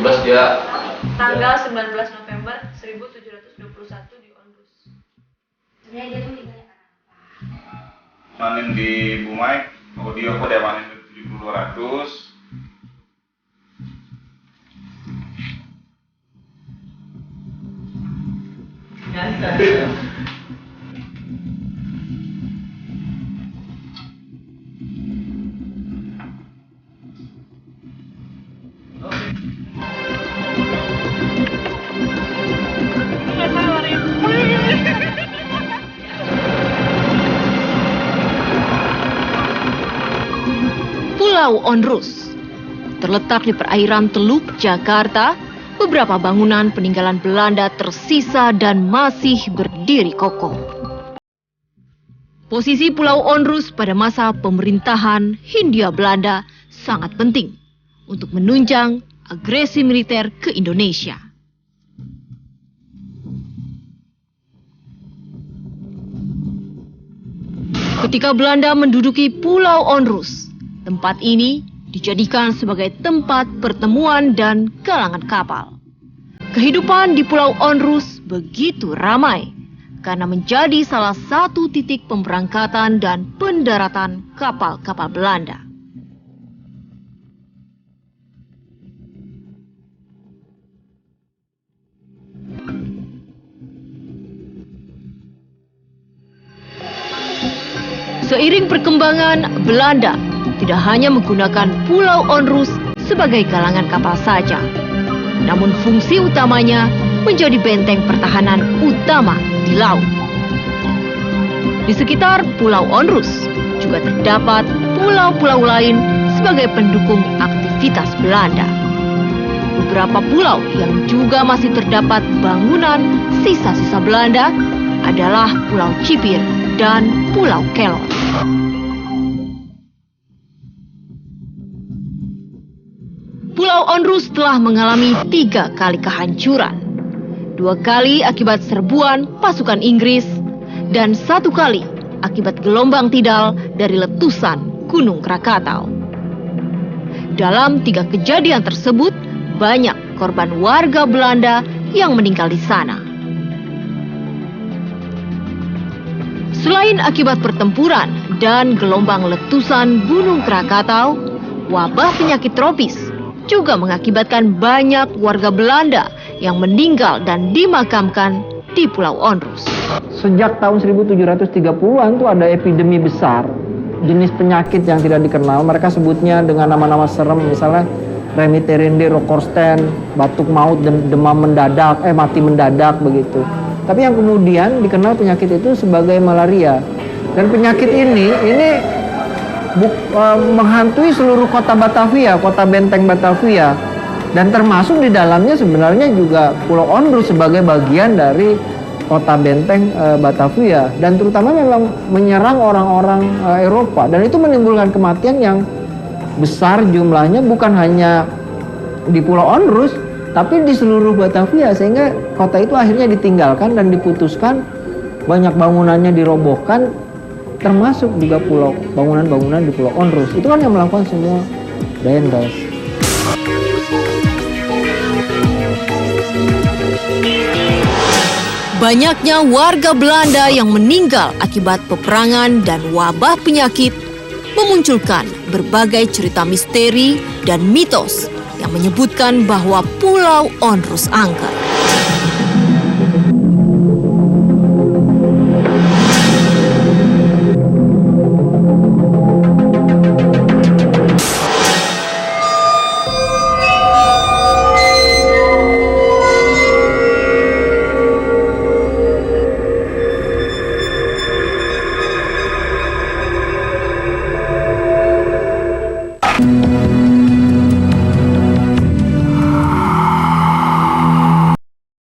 2017 dia tanggal 19 November 1721 di Onrus. Sebenarnya dia tuh tinggalnya Manin di Bumai, audio aku dia manin di 7200. Pulau Onrus terletak di perairan Teluk Jakarta. Beberapa bangunan peninggalan Belanda tersisa dan masih berdiri kokoh. Posisi Pulau Onrus pada masa pemerintahan Hindia Belanda sangat penting untuk menunjang agresi militer ke Indonesia. Ketika Belanda menduduki Pulau Onrus, tempat ini dijadikan sebagai tempat pertemuan dan galangan kapal. Kehidupan di Pulau Onrus begitu ramai karena menjadi salah satu titik pemberangkatan dan pendaratan kapal-kapal Belanda. Seiring perkembangan Belanda, tidak hanya menggunakan Pulau Onrus sebagai galangan kapal saja, namun fungsi utamanya menjadi benteng pertahanan utama di laut. Di sekitar Pulau Onrus juga terdapat pulau-pulau lain sebagai pendukung aktivitas Belanda. Beberapa pulau yang juga masih terdapat bangunan sisa-sisa Belanda adalah Pulau Cipir dan Pulau Kelor. Pulau Onrus telah mengalami 3 kali kehancuran. 2 kali akibat serbuan pasukan Inggris dan 1 kali akibat gelombang tidal dari letusan Gunung Krakatau. Dalam 3 kejadian tersebut, banyak korban warga Belanda yang meninggal di sana. Selain akibat pertempuran dan gelombang letusan Gunung Krakatau, wabah penyakit tropis juga mengakibatkan banyak warga Belanda yang meninggal dan dimakamkan di Pulau Onrus. Sejak tahun 1730-an tuh ada epidemi besar, jenis penyakit yang tidak dikenal, mereka sebutnya dengan nama-nama serem, misalnya remiterende, rokorsten, batuk maut, dan demam mendadak, mati mendadak begitu. Tapi yang kemudian dikenal penyakit itu sebagai malaria. Dan penyakit ini menghantui seluruh kota Batavia, kota benteng Batavia, dan termasuk di dalamnya sebenarnya juga Pulau Onrus sebagai bagian dari kota benteng Batavia, dan terutama memang menyerang orang-orang Eropa, dan itu menimbulkan kematian yang besar jumlahnya, bukan hanya di Pulau Onrus tapi di seluruh Batavia, sehingga kota itu akhirnya ditinggalkan dan diputuskan, banyak bangunannya dirobohkan, termasuk juga bangunan-bangunan di Pulau Onrus. Itu kan yang melakukan semua Daendels. Banyaknya warga Belanda yang meninggal akibat peperangan dan wabah penyakit memunculkan berbagai cerita misteri dan mitos yang menyebutkan bahwa Pulau Onrus angker.